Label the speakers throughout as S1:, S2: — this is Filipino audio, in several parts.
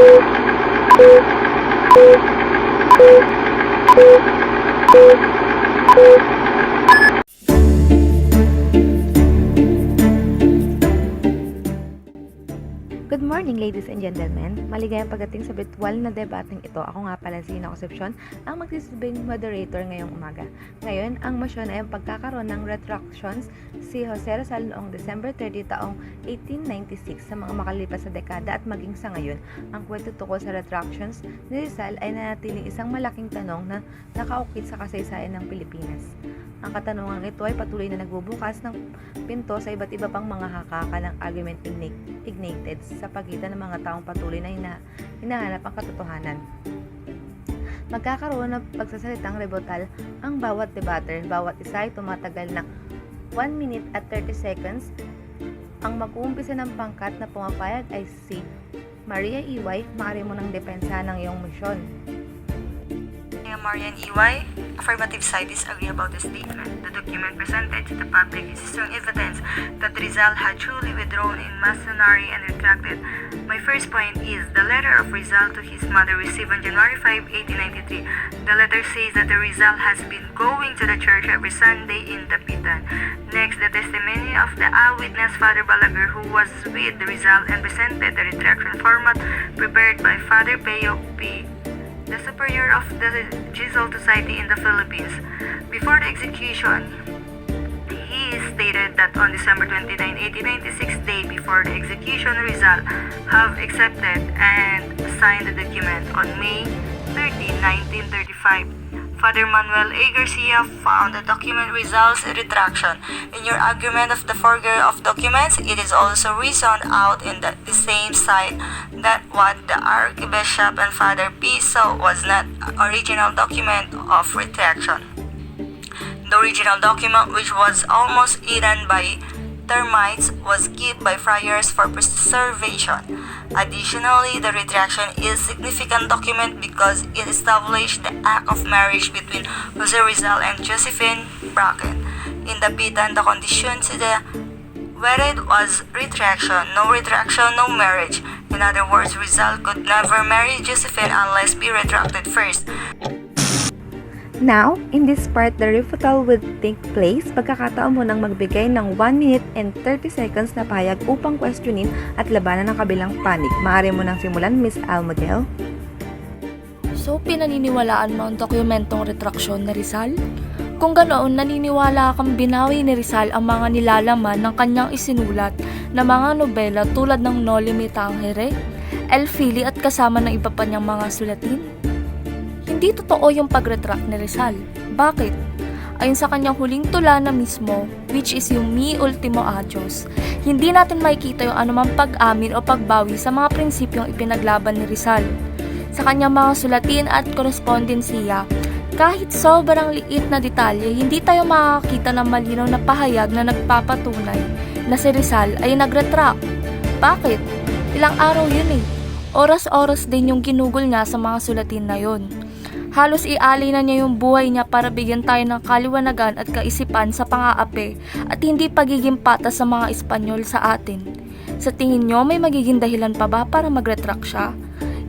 S1: Good morning, ladies and gentlemen. Maligayang pagdating sa virtual na debating ito. Ako nga pala si Ina Concepcion, ang magsisilbing moderator ngayong umaga. Ngayon, ang motion ay ang pagkakaroon ng retractions si Jose Rizal noong December 30 taong 1896 sa mga makalipas na dekada at maging sa ngayon. Ang kwento tukol sa retractions ni Rizal ay nanatiling isang malaking tanong na nakaukit sa kasaysayan ng Pilipinas. Ang katanungan ito ay patuloy na nagbubukas ng pinto sa iba't iba pang mga hakaka ng argument ignited sa pagitan ng mga taong patuloy na hinahanap ang katotohanan. Magkakaroon ng pagsasalitang rebuttal ang bawat debater. Bawat isa ay tumatagal ng 1 minute at 30 seconds. Ang mag-uumpisa ng pangkat na pumapayag ay si Maria Iway. Maaari mo ng depensa ng iyong misyon.
S2: Marian EY, affirmative side disagree about the statement. The document presented to the public is strong evidence that Rizal had truly withdrawn in Masonry and retracted. My first point is the letter of Rizal to his mother received on January 5, 1893. The letter says that the Rizal has been going to the church every Sunday in Dapitan. Next, the testimony of the eyewitness Father Balaguer, who was with Rizal and presented the retraction format prepared by Father Peo P., the superior of the Jesuit Society in the Philippines. Before the execution, he stated that on December 29, 1896, day before the execution, Rizal have accepted and signed the document on May 30, 1935. Father Manuel A. Garcia found the document Rizal's retraction. In your argument of the forgery of documents, it is also reasoned out in the same side that what the Archbishop and Father P. saw was not original document of retraction. The original document, which was almost eaten by termites, was kept by friars for preservation. Additionally, the retraction is a significant document because it established the act of marriage between Jose Rizal and Josephine Bracken. In the Pitan, the condition to the wedded was retraction, no marriage. In other words, Rizal could never marry Josephine unless be retracted first.
S1: Now, in this part, the rebuttal will take place. Pagkakataon mo nang magbigay ng 1 minute and 30 seconds na pahayag upang questionin at labanan ng kabilang panig. Maaari mo nang simulan, Miss Almodel.
S3: So, pinaniniwalaan mo ang dokumentong retraksyon ni Rizal? Kung ganoon, naniniwala kang binawi ni Rizal ang mga nilalaman ng kanyang isinulat na mga nobela tulad ng Noli Me Tangere, El Fili at kasama ng iba pa niyang mga sulatin? Hindi totoo yung pag-retract ni Rizal. Bakit? Ayon sa kanyang huling tula na mismo, which is yung Mi Ultimo Adios, hindi natin makikita yung anumang pag-amin o pagbawi sa mga prinsipyong ipinaglaban ni Rizal. Sa kanyang mga sulatin at korespondensiya, kahit sobrang liit na detalye, hindi tayo makakita ng malinaw na pahayag na nagpapatunay na si Rizal ay nag-retract. Bakit? Ilang araw yun eh. Oras-oras din yung ginugol niya sa mga sulatin na yun. Halos ialay na niya yung buhay niya para bigyan tayo ng kaliwanagan at kaisipan sa pang-aapi at hindi pagiging patas sa mga Espanyol sa atin. Sa tingin nyo, may magiging dahilan pa ba para mag-retract siya?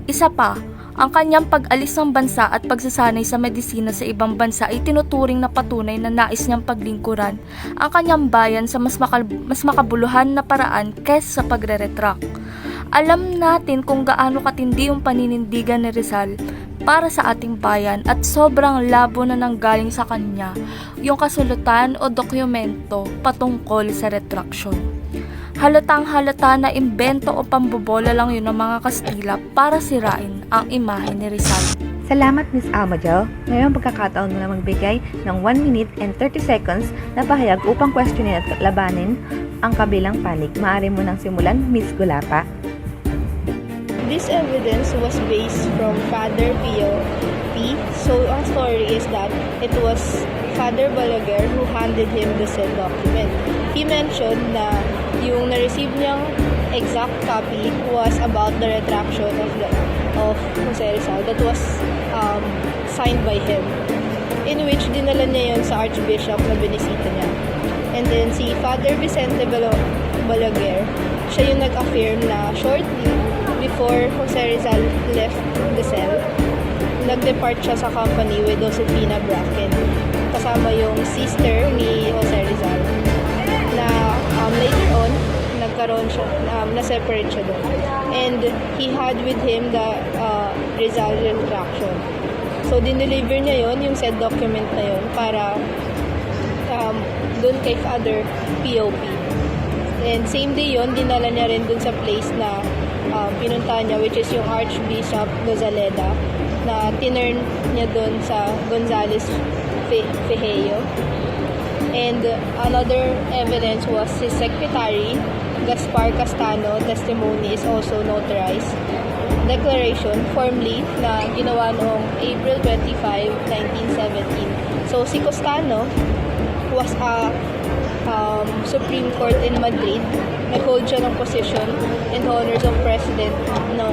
S3: Isa pa, ang kanyang pag-alis ng bansa at pagsasanay sa medisina sa ibang bansa ay tinuturing na patunay na nais niyang paglingkuran ang kanyang bayan sa mas makabuluhan na paraan kaysa sa pagre-retract. Alam natin kung gaano katindi yung paninindigan ni Rizal para sa ating bayan at sobrang labo na nanggaling sa kanya yung kasulatan o dokumento patungkol sa retraction. Halatang halata na imbento o pambobola lang yun ng mga Kastila para sirain ang imahe ni Rizal.
S1: Salamat, Miss Almodel. Ngayon, pagkakataon mo na magbigay ng 1 minute and 30 seconds na pahayag upang questionin at labanin ang kabilang panig. Maaari mo nang simulan, Miss Gulapa.
S4: This evidence was based from Father Pio P. So, ang story is that it was Father Balaguer who handed him the said document. He mentioned na yung na-receive niyang exact copy was about the retraction of Jose Rizal that was signed by him, in which dinala niya yun sa Archbishop na binisita niya. And then si Father Vicente Balaguer, siya yung nag-affirm na shortly before Jose Rizal left the cell, nag-depart siya sa company with Josefina Bracken. Kasama yung sister ni Jose Rizal. Na later on, nagkaroon siya, na-separate siya doon. And he had with him the Rizal retraction. So, dineliver niya yon yung said document na yon para doon kay Father POP. And same day yon, dinala niya rin doon sa place na pinunta niya, which is yung Archbishop Gozaleda, na tinurn niya doon sa Gonzales Fejeo. And another evidence was his secretary, Gaspar Castano, testimony is also notarized. Declaration formally na ginawa noong April 25, 1917. So si Castano was a Supreme Court in Madrid. Nag-hold siya ng position in honors of President ng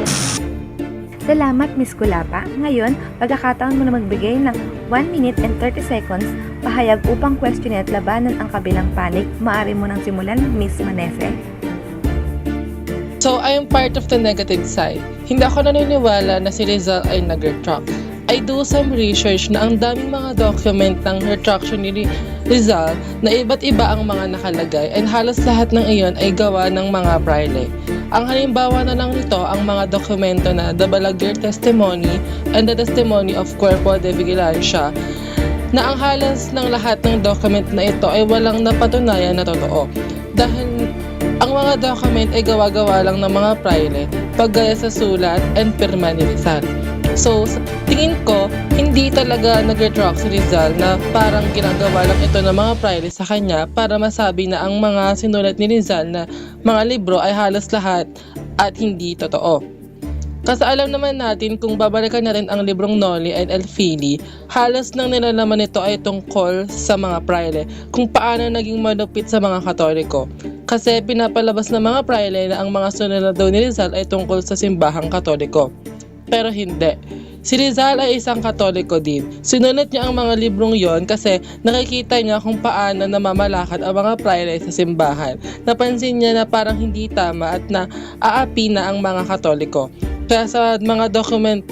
S1: Salamat, Miss Kulapa. Ngayon, pagkakataon mo na magbigay ng 1 minute and 30 seconds pahayag upang questionin at labanan ang kabilang panig. Maaari mo nang simulan, Miss Manese.
S5: So, I am part of the negative side. Hindi ako naniniwala na si Rizal ay nag-retract. I do some research na ang daming mga document ng retraction ni Rizal na iba't iba ang mga nakalagay and halos lahat ng iyon ay gawa ng mga praile. Ang halimbawa na lang nito ang mga dokumento na the Balaguer testimony and the testimony of Cuerpo de Vigilancia na ang halos ng lahat ng document na ito ay walang napatunayan na totoo. Dahil ang mga document ay gawa-gawa lang ng mga praile paggaya sa sulat and pirma ni Rizal. So, sa tingin ko, hindi talaga nag-retract si Rizal na parang ginagawa lang ito ng mga praile sa kanya para masabi na ang mga sinulat ni Rizal na mga libro ay halos lahat at hindi totoo. Kasi alam naman natin kung babalikan natin ang librong Noli and El Fili, halos nang nilalaman nito ay tungkol sa mga praile, kung paano naging malupit sa mga Katoliko. Kasi pinapalabas ng mga praile na ang mga sunulat daw ni Rizal ay tungkol sa simbahang Katoliko. Pero hindi. Si Rizal ay isang Katoliko din. Sinulat niya ang mga librong yon kasi nakikita niya kung paano namamalakad ang mga praile sa simbahan. Napansin niya na parang hindi tama at na aapi na ang mga Katoliko. Kaya sa mga document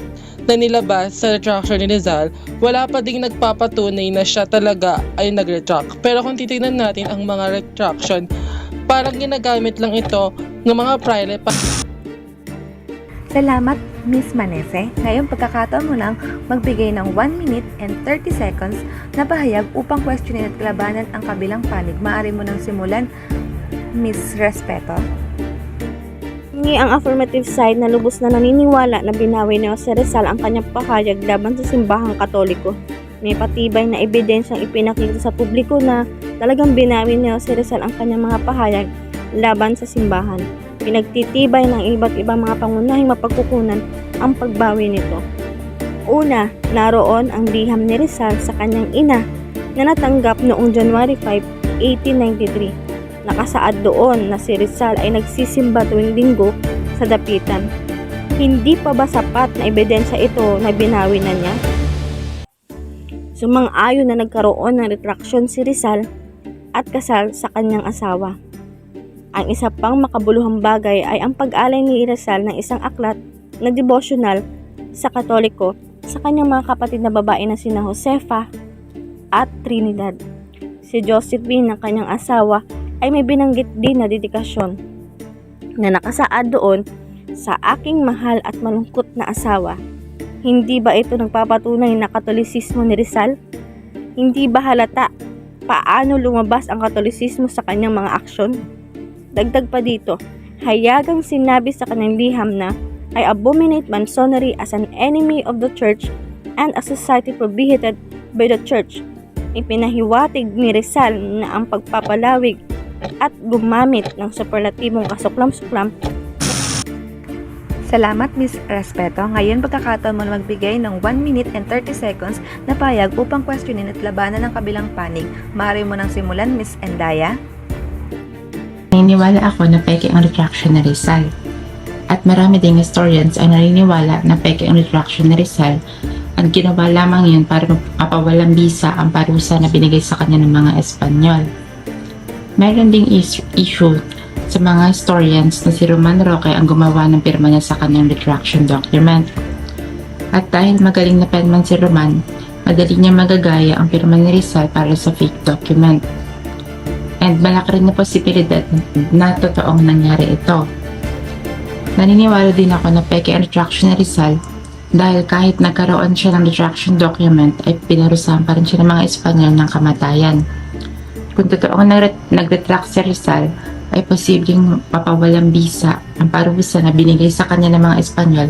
S5: na nilabas sa retraction ni Rizal, wala pa ding nagpapatunay na siya talaga ay nag-retract. Pero kung titignan natin ang mga retraction, parang ginagamit lang ito ng mga praile
S1: Salamat, Miss Manese. Ngayon, pagkakataon mo lang magbigay ng 1 minute and 30 seconds na pahayag upang questionin at labanan ang kabilang panig. Maaari mo nang simulan, Miss Respeto.
S6: Hingi ang affirmative side na lubos na naniniwala na binawi ni Jose Rizal ang kanyang pahayag laban sa simbahang Katoliko. May patibay na ebidensyang ipinakita sa publiko na talagang binawi ni Jose Rizal ang kanyang mga pahayag laban sa simbahan. Pinagtitibay ng iba't ibang mga pangunahing mapagkukunan ang pagbawi nito. Una, naroon ang liham ni Rizal sa kanyang ina na natanggap noong January 5, 1893. Nakasaad doon na si Rizal ay nagsisimba tuwing linggo sa dapitan. Hindi pa ba sapat na ebidensya ito na binawi na niya? Sumang-ayon na nagkaroon ng retraction si Rizal at kasal sa kanyang asawa. Ang isa pang makabuluhang bagay ay ang pag-alay ni Rizal ng isang aklat na devotional sa Katoliko sa kanyang mga kapatid na babae na sina Josefa at Trinidad. Si Josephine ng kanyang asawa ay may binanggit din na dedikasyon na nakasaad doon sa aking mahal at malungkot na asawa. Hindi ba ito nagpapatunay na Katolisismo ni Rizal? Hindi ba halata paano lumabas ang Katolisismo sa kanyang mga aksyon? Dagdag pa dito, hayagang sinabi sa kanyang liham na I abominate Masonry as an enemy of the Church and a society prohibited by the Church. Ipinahiwatig ni Rizal na ang pagpapalawig at gumamit ng superlatibong kasuklam-suklam.
S1: Salamat, Miss Respeto. Ngayon, pagkakataon mo na magbigay ng 1 minute and 30 seconds na pahayag upang questionin at labanan ng kabilang panig. Maaari mo nang simulan, Miss Endaya.
S7: Naniniwala ako na peke ang retraction ni Rizal. At marami ding historians ang naniniwala na peke ang retraction ni Rizal at ginawa lamang yun para mapawalang bisa ang parusa na binigay sa kanya ng mga Espanyol. Meron ding issue sa mga historians na si Roman Roque ang gumawa ng pirma niya sa kanyang retraction document. At dahil magaling na penman si Roman, madali niya magagaya ang pirma ni Rizal para sa fake document. And malaki rin na posibilidad na totoong nangyari ito. Naniniwala din ako na peke ang retraction ni Rizal dahil kahit nagkaroon siya ng retraction document ay pinarusahan pa rin siya ng mga Espanyol ng kamatayan. Kung totoong nag-retract si Rizal, ay posibleng papawalang bisa ang parusa na binigay sa kanya ng mga Espanyol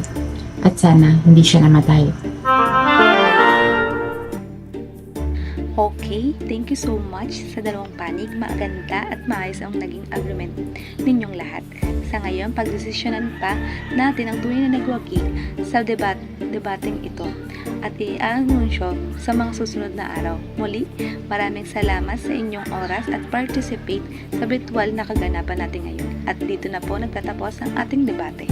S7: at sana hindi siya namatay.
S1: Okay, thank you so much sa dalawang panig. Maganda at maayos ang naging agreement ninyong lahat. Sa ngayon, pagdesisyonan pa natin ang tunay na nagwagi sa debating ito at i-anunsyo sa mga susunod na araw. Muli, maraming salamat sa inyong oras at participate sa virtual na kaganapan natin ngayon. At dito na po nagtatapos ang ating debate.